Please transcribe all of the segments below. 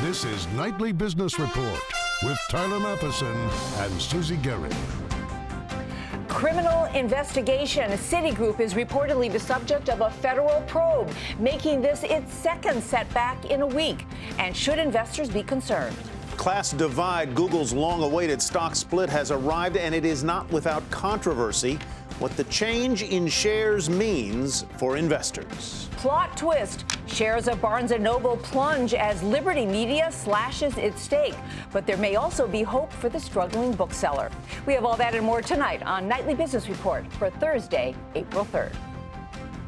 This is Nightly Business Report with Tyler Matheson and Susie Gehring. Criminal investigation. Citigroup is reportedly the subject of a federal probe, making this its second setback in a week. And should investors be concerned? Class divide. Google's long-awaited stock split has arrived, and it is not without controversy what the change in shares means for investors. Plot twist. Shares of Barnes & Noble plunge as Liberty Media slashes its stake. But there may also be hope for the struggling bookseller. We have all that and more tonight on Nightly Business Report for Thursday, April 3rd.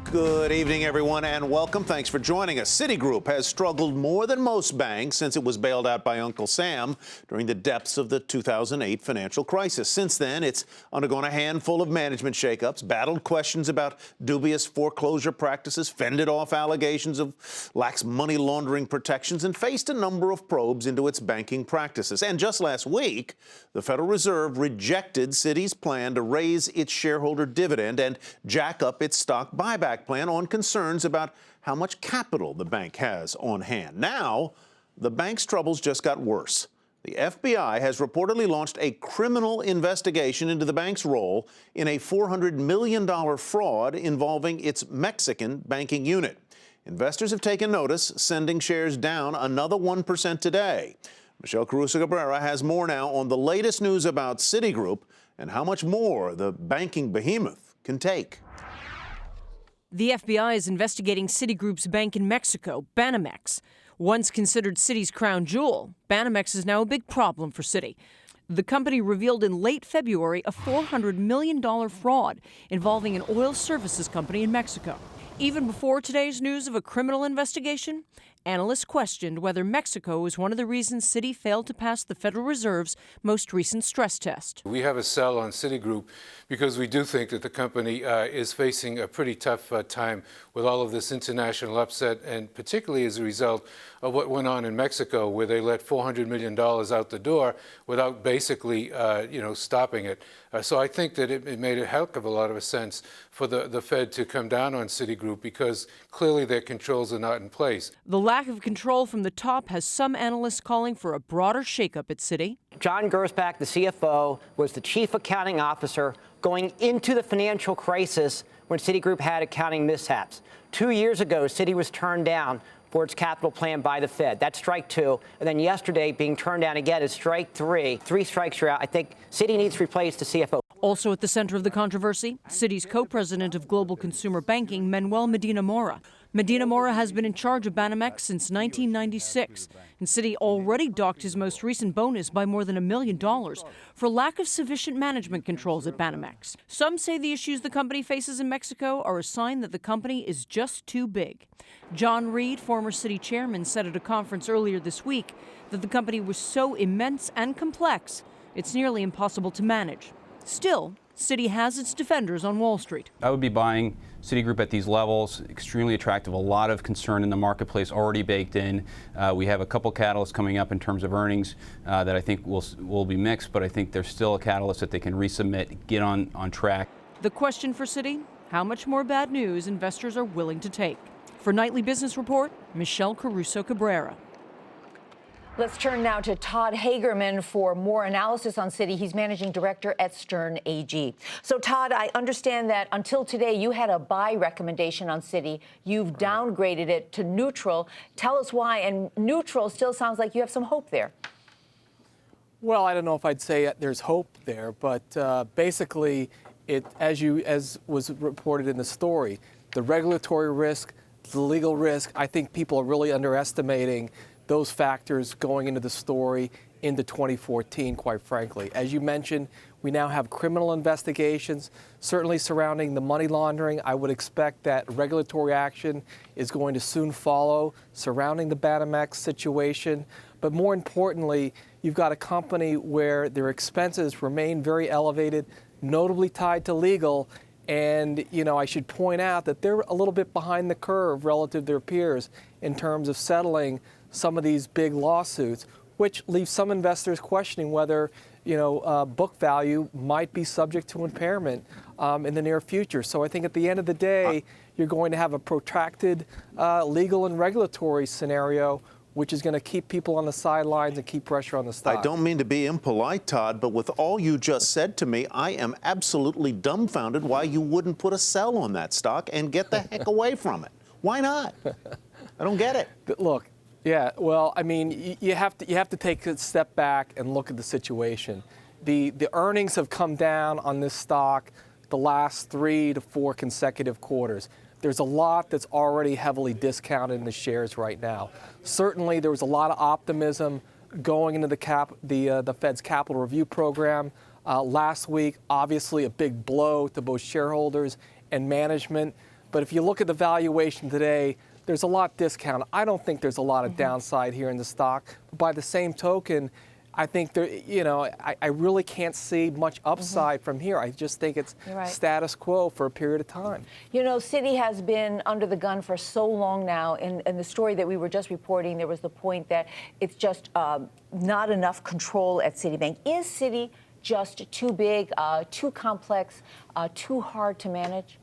Good evening, everyone, and welcome. Thanks for joining us. Citigroup has struggled more than most banks since it was bailed out by Uncle Sam during the depths of the 2008 financial crisis. Since then, it's undergone a handful of management shakeups, battled questions about dubious foreclosure practices, fended off allegations of lax money laundering protections, and faced a number of probes into its banking practices. And just last week, the Federal Reserve rejected Citi's plan to raise its shareholder dividend and jack up its stock buyback plan on concerns about how much capital the bank has on hand. Now, the bank's troubles just got worse. The FBI has reportedly launched a criminal investigation into the bank's role in a $400 million fraud involving its Mexican banking unit. Investors have taken notice, sending shares down another 1% today. Michelle Caruso-Cabrera has more now on the latest news about Citigroup and how much more the banking behemoth can take. The FBI is investigating Citigroup's bank in Mexico, Banamex. Once considered Citi's crown jewel, Banamex is now a big problem for Citi. The company revealed in late February a $400 million fraud involving an oil services company in Mexico. Even before today's news of a criminal investigation, analysts questioned whether Mexico was one of the reasons Citi failed to pass the Federal Reserve's most recent stress test. We have a sell on Citigroup because we do think that the company is facing a pretty tough time with all of this international upset, and particularly as a result of what went on in Mexico, where they let $400 million out the door without basically, stopping it. So I think that it made a heck of a lot of sense for the Fed to come down on Citigroup because clearly their controls are not in place. The lack of control from the top has some analysts calling for a broader shakeup at Citi. John Gersbach, the CFO, was the chief accounting officer going into the financial crisis when Citigroup had accounting mishaps. 2 years ago, Citi was turned down for its capital plan by the Fed. That's strike two. And then yesterday, being turned down again is strike three. 3 strikes are out. I think Citi needs to replace the CFO. Also at the center of the controversy, Citi's co-president of global consumer banking, Manuel Medina Mora. Medina Mora has been in charge of Banamex since 1996, and Citi already docked his most recent bonus by more than $1 million for lack of sufficient management controls at Banamex. Some say the issues the company faces in Mexico are a sign that the company is just too big. John Reed, former Citi chairman, said at a conference earlier this week that the company was so immense and complex, it's nearly impossible to manage. Still, Citi has its defenders on Wall Street. I would be buying Citigroup at these levels. Extremely attractive. A lot of concern in the marketplace already baked in. We have a couple catalysts coming up in terms of earnings that I think will be mixed, but I think there's still a catalyst that they can resubmit, get on track. The question for Citi, how much more bad news investors are willing to take. For Nightly Business Report, Michelle Caruso-Cabrera. Let's turn now to Todd Hagerman for more analysis on Citi. He's managing director at Stern AG. So, Todd, I understand that until today you had a buy recommendation on Citi. You've downgraded it to neutral. Tell us why. And neutral still sounds like you have some hope there. Well, I don't know if I'd say there's hope there, but basically, as was reported in the story, the regulatory risk, the legal risk, I think people are really underestimating those factors going into the story into 2014, quite frankly. As you mentioned, we now have criminal investigations, certainly surrounding the money laundering. I would expect that regulatory action is going to soon follow surrounding the Banamex situation. But more importantly, you've got a company where their expenses remain very elevated, notably tied to legal. And, I should point out that they're a little bit behind the curve relative to their peers in terms of settling some of these big lawsuits, which leaves some investors questioning whether, book value might be subject to impairment in the near future. So I think at the end of the day, you're going to have a protracted legal and regulatory scenario which is going to keep people on the sidelines and keep pressure on the stock. I don't mean to be impolite, Todd, but with all you just said to me, I am absolutely dumbfounded why you wouldn't put a sell on that stock and get the heck away from it. Why not? I don't get it. Look, yeah, well, I mean, you have to take a step back and look at the situation. The earnings have come down on this stock the last 3 to 4 consecutive quarters. There's a lot that's already heavily discounted in the shares right now. Certainly, there was a lot of optimism going into the Fed's capital review program last week. Obviously, a big blow to both shareholders and management. But if you look at the valuation today, there's a lot discounted. I don't think there's a lot of downside here in the stock. By the same token, I think there, I really can't see much upside from here. I just think it's status quo for a period of time. You know, Citi has been under the gun for so long now. In the story that we were just reporting, there was the point that it's just not enough control at Citibank. Is Citi just too big, too complex, too hard to manage?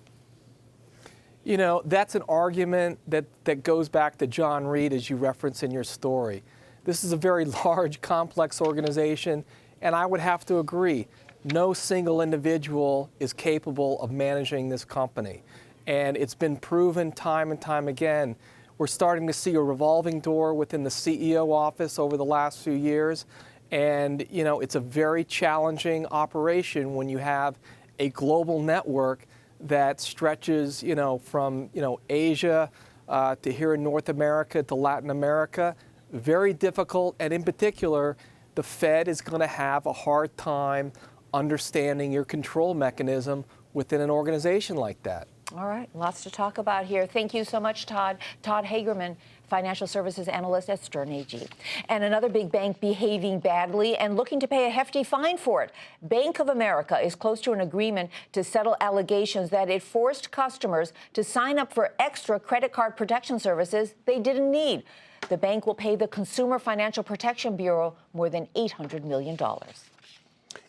You know, that's an argument that goes back to John Reed, as you reference in your story. This is a very large, complex organization, and I would have to agree, no single individual is capable of managing this company. And it's been proven time and time again. We're starting to see a revolving door within the CEO office over the last few years. And, it's a very challenging operation when you have a global network that stretches, from, Asia to here in North America to Latin America. Very difficult, and in particular, the Fed is going to have a hard time understanding your control mechanism within an organization like that. All right, lots to talk about here. Thank you so much, Todd. Todd Hagerman, financial services analyst at Sterne Agee. And another big bank behaving badly and looking to pay a hefty fine for it. Bank of America is close to an agreement to settle allegations that it forced customers to sign up for extra credit card protection services they didn't need. The bank will pay the Consumer Financial Protection Bureau more than $800 million.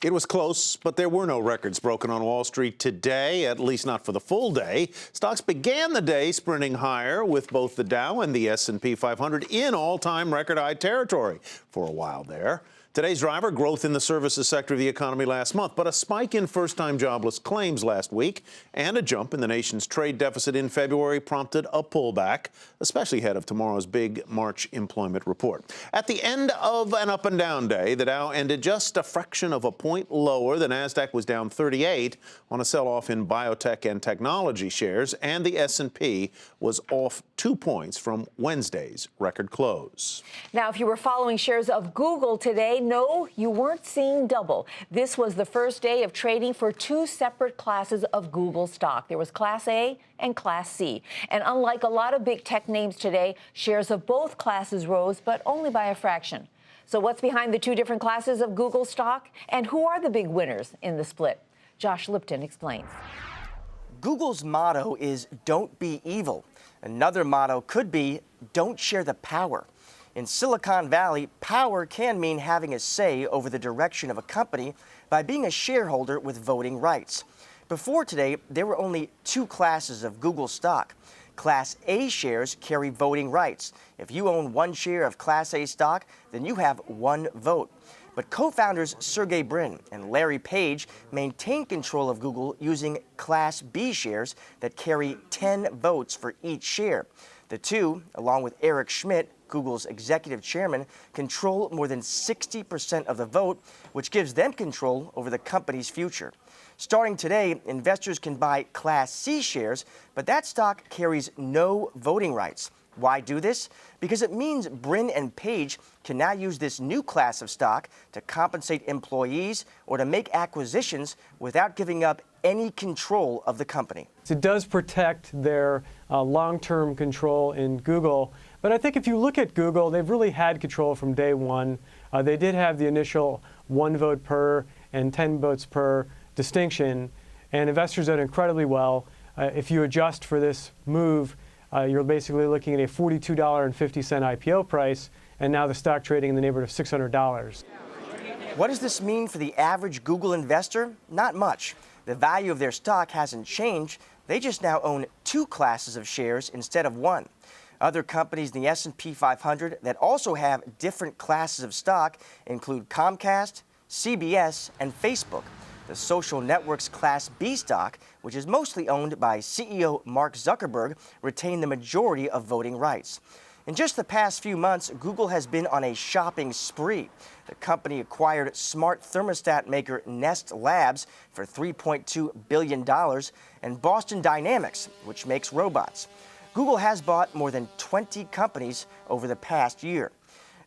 It was close, but there were no records broken on Wall Street today, at least not for the full day. Stocks began the day sprinting higher, with both the Dow and the S&P 500 in all-time record high territory for a while there. Today's driver, growth in the services sector of the economy last month, but a spike in first-time jobless claims last week and a jump in the nation's trade deficit in February prompted a pullback, especially ahead of tomorrow's big March employment report. At the end of an up-and-down day, the Dow ended just a fraction of a point lower. The Nasdaq was down 38 on a sell-off in biotech and technology shares, and the S&P was off 2 points from Wednesday's record close. Now, if you were following shares of Google today, no, you weren't seeing double. This was the first day of trading for two separate classes of Google stock. There was Class A and Class C. And unlike a lot of big tech names today, shares of both classes rose, but only by a fraction. So what's behind the two different classes of Google stock? And who are the big winners in the split? Josh Lipton explains. Google's motto is "Don't be evil." Another motto could be "Don't share the power." In Silicon Valley, power can mean having a say over the direction of a company by being a shareholder with voting rights. Before today, there were only two classes of Google stock. Class A shares carry voting rights. If you own one share of Class A stock, then you have one vote. But co-founders Sergey Brin and Larry Page maintain control of Google using Class B shares that carry 10 votes for each share. The two, along with Eric Schmidt, Google's executive chairman, control more than 60% of the vote, which gives them control over the company's future. Starting today, investors can buy Class C shares, but that stock carries no voting rights. Why do this? Because it means Brin and Page can now use this new class of stock to compensate employees or to make acquisitions without giving up any control of the company. It does protect their long-term control in Google. But I think if you look at Google, they've really had control from day one. They did have the initial 1 vote per and 10 votes per distinction, and investors did incredibly well. If you adjust for this move, you're basically looking at a $42.50 IPO price, and now the stock trading in the neighborhood of $600. What does this mean for the average Google investor? Not much. The value of their stock hasn't changed. They just now own two classes of shares instead of one. Other companies in the S&P 500 that also have different classes of stock include Comcast, CBS, and Facebook. The social network's Class B stock, which is mostly owned by CEO Mark Zuckerberg, retained the majority of voting rights. In just the past few months, Google has been on a shopping spree. The company acquired smart thermostat maker Nest Labs for $3.2 billion and Boston Dynamics, which makes robots. Google has bought more than 20 companies over the past year.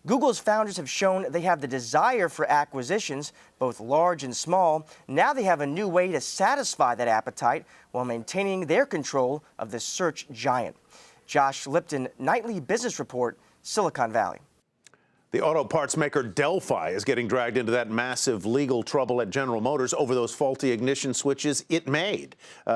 Google's founders have shown they have the desire for acquisitions, both large and small. Now they have a new way to satisfy that appetite while maintaining their control of the search giant. Josh Lipton, Nightly Business Report, Silicon Valley. The auto parts maker Delphi is getting dragged into that massive legal trouble at General Motors over those faulty ignition switches it made.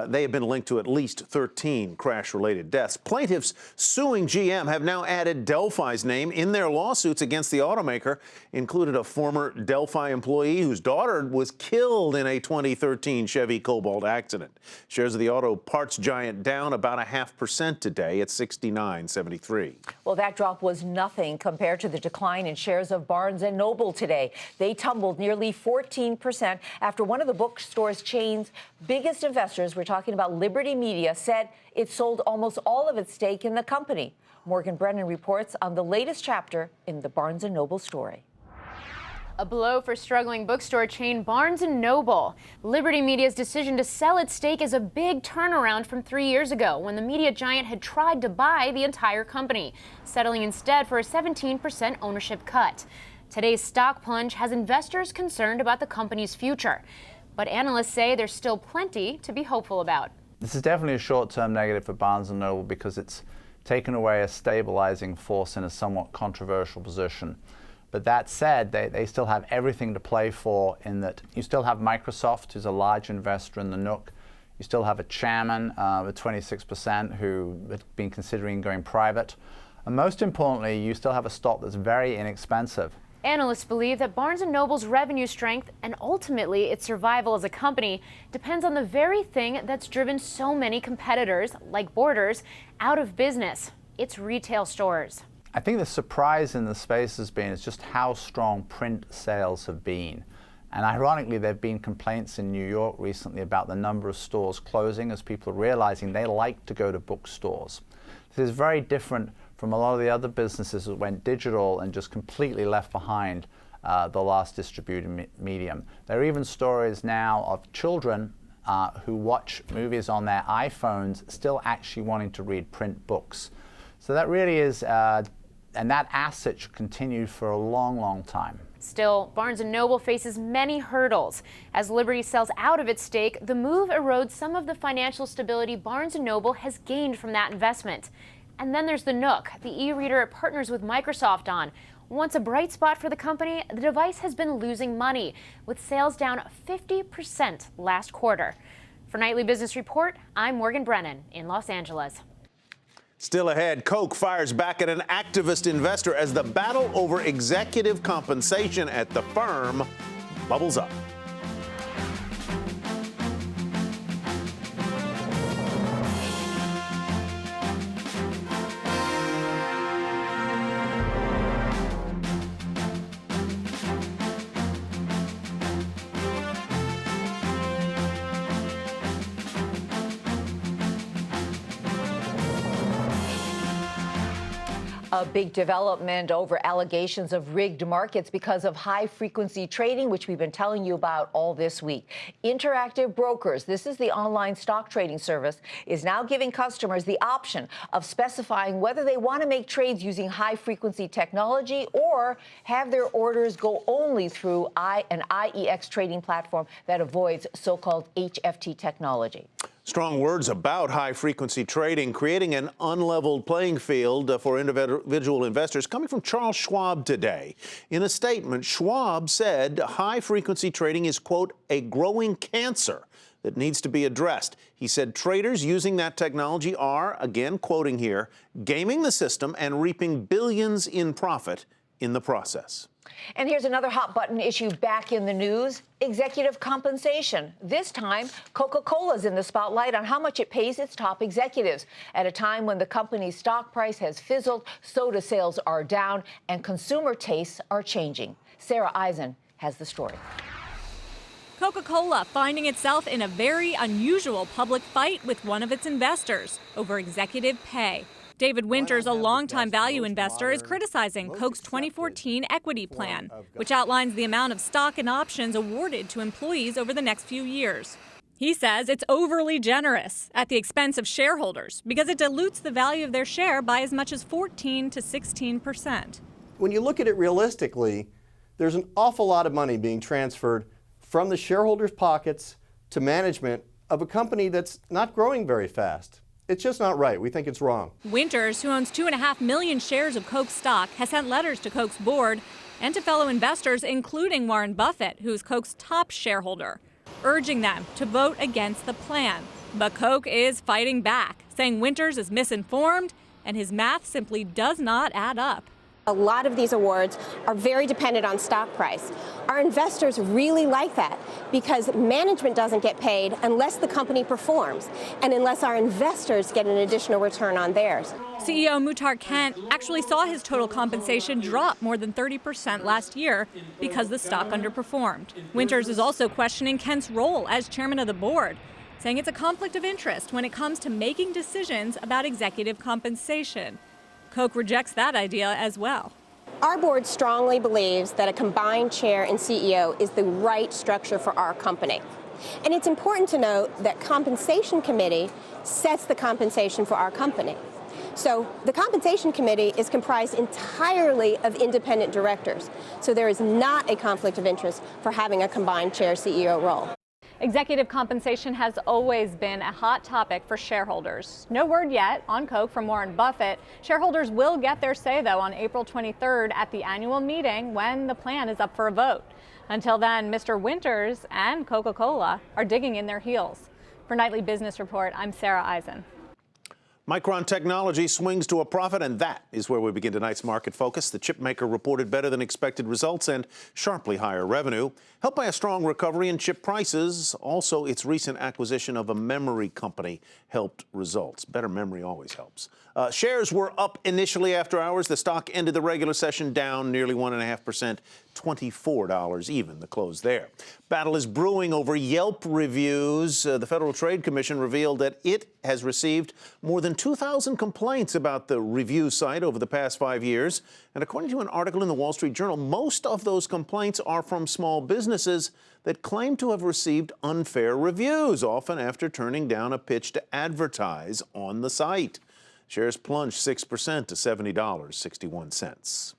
They have been linked to at least 13 crash-related deaths. Plaintiffs suing GM have now added Delphi's name in their lawsuits against the automaker, included a former Delphi employee whose daughter was killed in a 2013 Chevy Cobalt accident. Shares of the auto parts giant down about 0.5% today at 69.73. Well, that drop was nothing compared to the decline in shares of Barnes & Noble today. They tumbled nearly 14% after one of the bookstore's chain's biggest investors, we're talking about Liberty Media, said it sold almost all of its stake in the company. Morgan Brennan reports on the latest chapter in the Barnes & Noble story. A blow for struggling bookstore chain Barnes & Noble. Liberty Media's decision to sell its stake is a big turnaround from 3 years ago when the media giant had tried to buy the entire company, settling instead for a 17% ownership cut. Today's stock plunge has investors concerned about the company's future, but analysts say there's still plenty to be hopeful about. This is definitely a short-term negative for Barnes & Noble because it's taken away a stabilizing force in a somewhat controversial position. But that said, they still have everything to play for in that you still have Microsoft, who's a large investor in the Nook. You still have a chairman with 26% who had been considering going private. And most importantly, you still have a stock that's very inexpensive. Analysts believe that Barnes & Noble's revenue strength and ultimately its survival as a company depends on the very thing that's driven so many competitors, like Borders, out of business: its retail stores. I think the surprise in the space has been is just how strong print sales have been. And ironically, there have been complaints in New York recently about the number of stores closing as people are realizing they like to go to bookstores. This is very different from a lot of the other businesses that went digital and just completely left behind the last distributed medium. There are even stories now of children who watch movies on their iPhones still actually wanting to read print books. So that really is and that asset should continue for a long, long time. Still, Barnes & Noble faces many hurdles. As Liberty sells out of its stake, the move erodes some of the financial stability Barnes & Noble has gained from that investment. And then there's the Nook, the e-reader it partners with Microsoft on. Once a bright spot for the company, the device has been losing money, with sales down 50% last quarter. For Nightly Business Report, I'm Morgan Brennan in Los Angeles. Still ahead, Coke fires back at an activist investor as the battle over executive compensation at the firm bubbles up. A big development over allegations of rigged markets because of high-frequency trading, which we've been telling you about all this week. Interactive Brokers, this is the online stock trading service, is now giving customers the option of specifying whether they want to make trades using high-frequency technology or have their orders go only through an IEX trading platform that avoids so-called HFT technology. Strong words about high-frequency trading, creating an unleveled playing field for individual investors, coming from Charles Schwab today. In a statement, Schwab said high-frequency trading is, quote, a growing cancer that needs to be addressed. He said traders using that technology are, again quoting here, gaming the system and reaping billions in profit in the process. And here's another hot button issue back in the news: executive compensation. This time, Coca-Cola's in the spotlight on how much it pays its top executives at a time when the company's stock price has fizzled, soda sales are down, and consumer tastes are changing. Sarah Eisen has the story. Coca-Cola finding itself in a very unusual public fight with one of its investors over executive pay. David Winters, a longtime value investor, is criticizing Coke's 2014 equity plan, which outlines the amount of stock and options awarded to employees over the next few years. He says it's overly generous at the expense of shareholders because it dilutes the value of their share by as much as 14 to 16%. When you look at it realistically, there's an awful lot of money being transferred from the shareholders' pockets to management of a company that's not growing very fast. It's just not right. We think it's wrong. Winters, who owns 2.5 million shares of Coke stock, has sent letters to Coke's board and to fellow investors, including Warren Buffett, who's Coke's top shareholder, urging them to vote against the plan. But Coke is fighting back, saying Winters is misinformed and his math simply does not add up. A lot of these awards are very dependent on stock price. Our investors really like that because management doesn't get paid unless the company performs and unless our investors get an additional return on theirs. CEO Muhtar Kent actually saw his total compensation drop more than 30% last year because the stock underperformed. Winters is also questioning Kent's role as chairman of the board, saying it's a conflict of interest when it comes to making decisions about executive compensation. Coke rejects that idea as well. Our board strongly believes that a combined chair and CEO is the right structure for our company. And it's important to note that compensation committee sets the compensation for our company. So the compensation committee is comprised entirely of independent directors. So there is not a conflict of interest for having a combined chair CEO role. Executive compensation has always been a hot topic for shareholders. No word yet on Coke from Warren Buffett. Shareholders will get their say, though, on April 23rd at the annual meeting when the plan is up for a vote. Until then, Mr. Winters and Coca-Cola are digging in their heels. For Nightly Business Report, I'm Sarah Eisen. Micron Technology swings to a profit, and that is where we begin tonight's market focus. The chip maker reported better than expected results and sharply higher revenue, helped by a strong recovery in chip prices. Also, its recent acquisition of a memory company helped results. Better memory always helps. Shares were up initially after hours. The stock ended the regular session down nearly 1.5%, $24 even, the close there. Battle is brewing over Yelp reviews. The Federal Trade Commission revealed that it has received more than 2,000 complaints about the review site over the past 5 years. And according to an article in the Wall Street Journal, most of those complaints are from small businesses that claim to have received unfair reviews, often after turning down a pitch to advertise on the site. Shares plunged 6% to $70.61.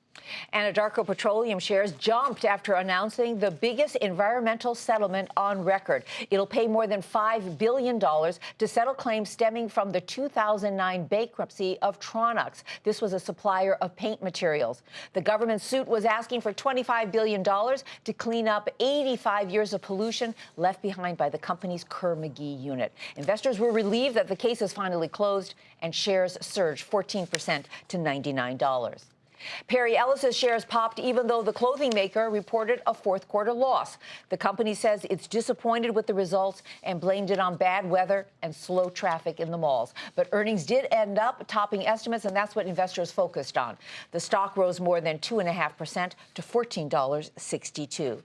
Anadarko Petroleum shares jumped after announcing the biggest environmental settlement on record. It'll pay more than $5 billion to settle claims stemming from the 2009 bankruptcy of Tronox. This was a supplier of paint materials. The government suit was asking for $25 billion to clean up 85 years of pollution left behind by the company's Kerr-McGee unit. Investors were relieved that the case is finally closed, and shares surged 14% to $99. Perry Ellis's shares popped even though the clothing maker reported a fourth quarter loss. The company says it's disappointed with the results and blamed it on bad weather and slow traffic in the malls. But earnings did end up topping estimates, and that's what investors focused on. The stock rose more than 2.5% to $14.62.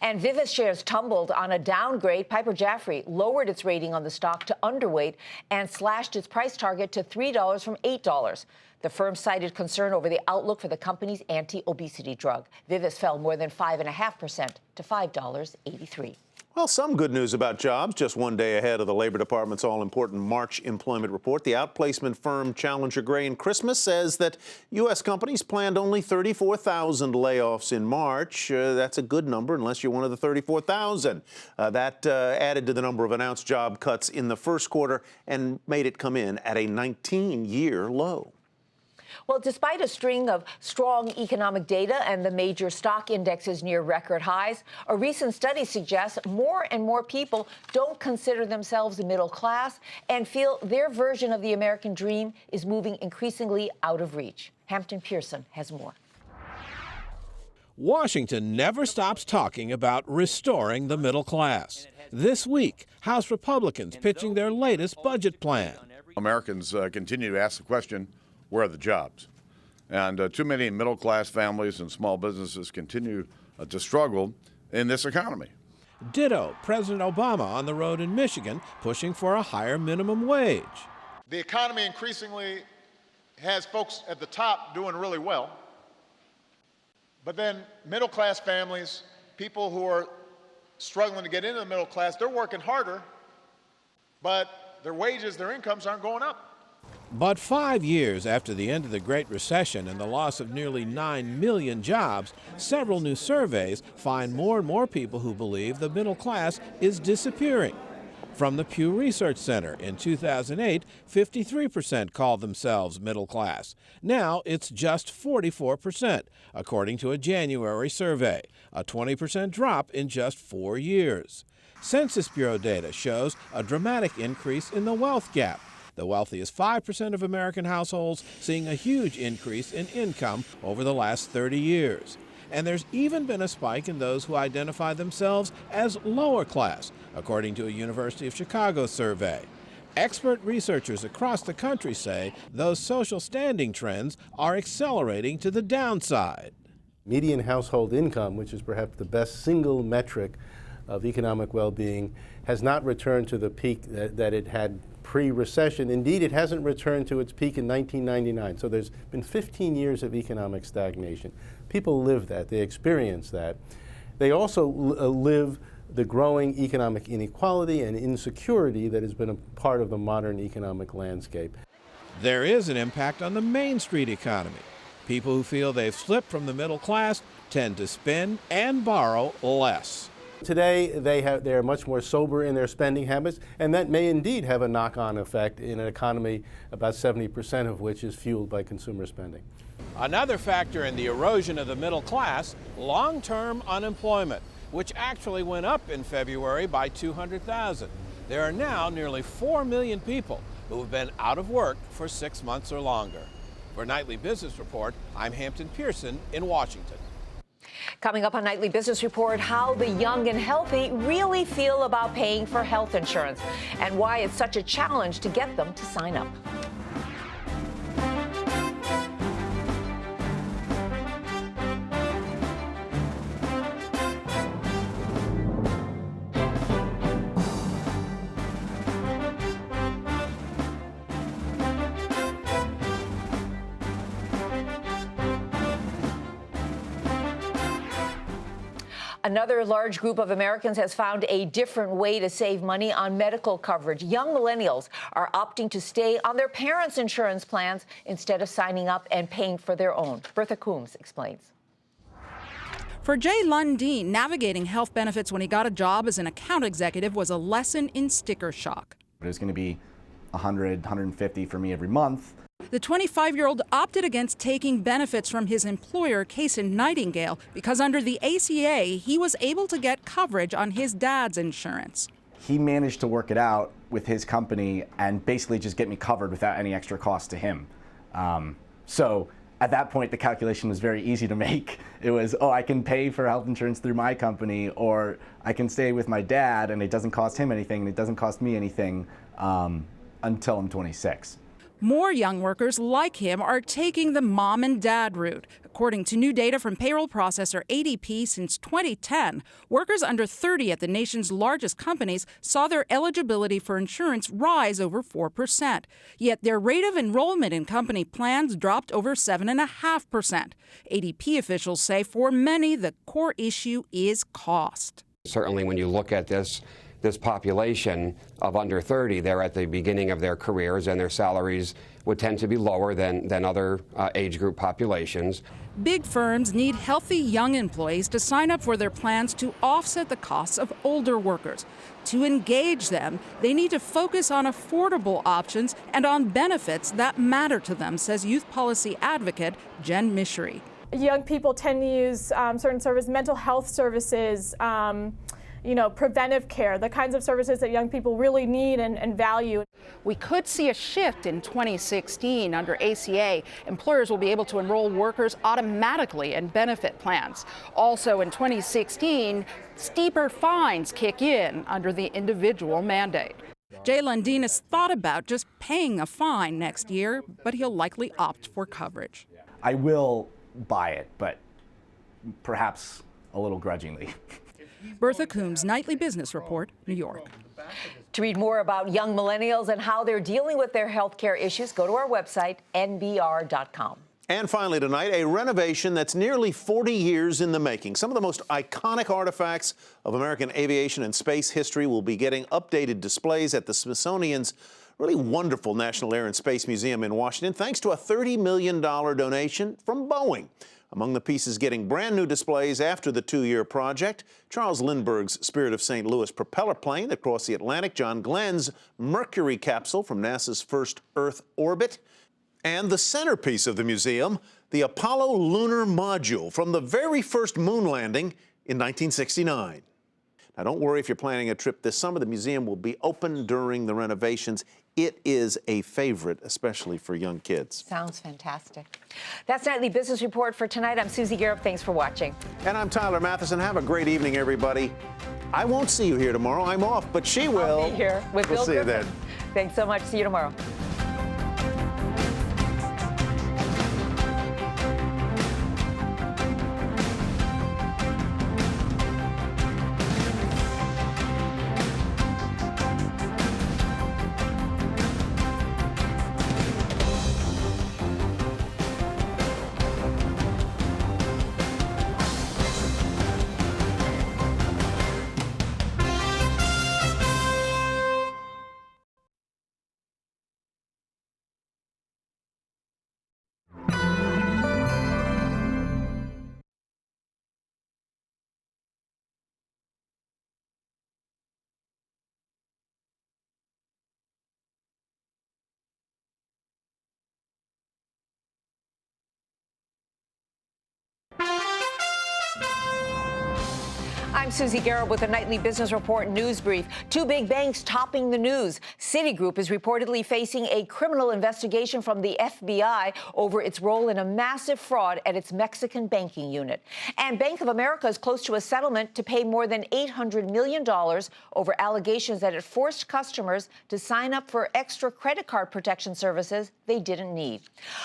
And Vivis shares tumbled on a downgrade. Piper Jaffray lowered its rating on the stock to underweight and slashed its price target to $3 from $8. The firm cited concern over the outlook for the company's anti-obesity drug. Vivis fell more than 5.5% to $5.83. Well, some good news about jobs. Just one day ahead of the Labor Department's all-important March employment report, the outplacement firm Challenger Gray & Christmas says that U.S. companies planned only 34,000 layoffs in March. That's a good number unless you're one of the 34,000. That added to the number of announced job cuts in the first quarter and made it come in at a 19-year low. Well, despite a string of strong economic data and the major stock indexes near record highs, a recent study suggests more and more people don't consider themselves middle class and feel their version of the American dream is moving increasingly out of reach. Hampton Pearson has more. Washington never stops talking about restoring the middle class. This week, House Republicans pitching their latest budget plan. Americans continue to ask the question, where are the jobs? And too many middle-class families and small businesses continue to struggle in this economy. Ditto President Obama on the road in Michigan pushing for a higher minimum wage. The economy increasingly has folks at the top doing really well, but then middle-class families, people who are struggling to get into the middle class, they're working harder, but their wages, their incomes aren't going up. But 5 years after the end of the Great Recession and the loss of nearly 9 million jobs, several new surveys find more and more people who believe the middle class is disappearing. From the Pew Research Center in 2008, 53% called themselves middle class. Now it's just 44%, according to a January survey, a 20% drop in just 4 years. Census Bureau data shows a dramatic increase in the wealth gap. The wealthiest 5% of American households seeing a huge increase in income over the last 30 years. And there's even been a spike in those who identify themselves as lower class, according to a University of Chicago survey. Expert researchers across the country say those social standing trends are accelerating to the downside. Median household income, which is perhaps the best single metric of economic well-being, has not returned to the peak that it had pre-recession. Indeed, it hasn't returned to its peak in 1999. So there's been 15 years of economic stagnation. People live that. They experience that. They also live the growing economic inequality and insecurity that has been a part of the modern economic landscape. There is an impact on the Main Street economy. People who feel they've slipped from the middle class tend to spend and borrow less. Today, they are much more sober in their spending habits, and that may indeed have a knock-on effect in an economy about 70% of which is fueled by consumer spending. Another factor in the erosion of the middle class, long-term unemployment, which actually went up in February by 200,000. There are now nearly 4 million people who have been out of work for 6 months or longer. For Nightly Business Report, I'm Hampton Pearson in Washington. Coming up on Nightly Business Report, how the young and healthy really feel about paying for health insurance and why it's such a challenge to get them to sign up. Another large group of Americans has found a different way to save money on medical coverage. Young millennials are opting to stay on their parents' insurance plans instead of signing up and paying for their own. Bertha Coombs explains. For Jay Lundeen, navigating health benefits when he got a job as an account executive was a lesson in sticker shock. It was going to be $100, $150 for me every month. The 25-year-old opted against taking benefits from his employer, Case & Nightingale, because under the ACA, he was able to get coverage on his dad's insurance. He managed to work it out with his company and basically just get me covered without any extra cost to him. So at that point, the calculation was very easy to make. It was, oh, I can pay for health insurance through my company, or I can stay with my dad and it doesn't cost him anything and it doesn't cost me anything until I'm 26. More young workers like him are taking the mom and dad route. According to new data from payroll processor ADP, since 2010, workers under 30 at the nation's largest companies saw their eligibility for insurance rise over 4%. Yet their rate of enrollment in company plans dropped over 7.5%. ADP officials say for many, the core issue is cost. Certainly when you look at this population of under 30, they're at the beginning of their careers and their salaries would tend to be lower than other age group populations. Big firms need healthy young employees to sign up for their plans to offset the costs of older workers. To engage them, they need to focus on affordable options and on benefits that matter to them, says youth policy advocate Jen Mishry. Young people tend to use certain services, mental health services, preventive care, the kinds of services that young people really need and value. We could see a shift in 2016. Under ACA, employers will be able to enroll workers automatically in benefit plans. Also in 2016, steeper fines kick in under the individual mandate. Jay Lundin has thought about just paying a fine next year, but he'll likely opt for coverage. I will buy it, but perhaps a little grudgingly. Bertha Coombs, Nightly Business Report, New York. To read more about young millennials and how they're dealing with their health care issues, go to our website, nbr.com. And finally tonight, a renovation that's nearly 40 years in the making. Some of the most iconic artifacts of American aviation and space history will be getting updated displays at the Smithsonian's really wonderful National Air and Space Museum in Washington, thanks to a $30 million donation from Boeing. Among the pieces getting brand new displays after the 2-year project, Charles Lindbergh's Spirit of St. Louis propeller plane that crossed the Atlantic, John Glenn's Mercury capsule from NASA's first Earth orbit, and the centerpiece of the museum, the Apollo lunar module from the very first moon landing in 1969. Now, don't worry if you're planning a trip this summer. The museum will be open during the renovations. It is a favorite, especially for young kids. Sounds fantastic. That's Nightly Business Report for tonight. I'm Susie Garrett. Thanks for watching. And I'm Tyler Matheson. Have a great evening, everybody. I won't see you here tomorrow. I'm off, but she will. I'll be here with Bill We'll see you Griffin. then. Thanks so much. See you tomorrow. I'm Susie Garrett with a Nightly Business Report news brief. Two big banks topping the news. Citigroup is reportedly facing a criminal investigation from the FBI over its role in a massive fraud at its Mexican banking unit. And Bank of America is close to a settlement to pay more than $800 million over allegations that it forced customers to sign up for extra credit card protection services they didn't need.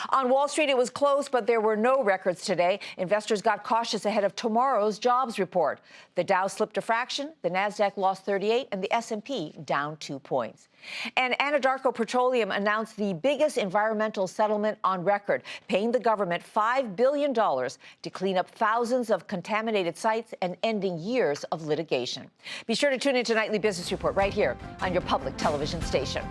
On Wall Street, it was close, but there were no records today. Investors got cautious ahead of tomorrow's jobs report. The Dow slipped a fraction, the Nasdaq lost 38, and the S&P down 2 points. And Anadarko Petroleum announced the biggest environmental settlement on record, paying the government $5 billion to clean up thousands of contaminated sites and ending years of litigation. Be sure to tune into Nightly Business Report right here on your public television station.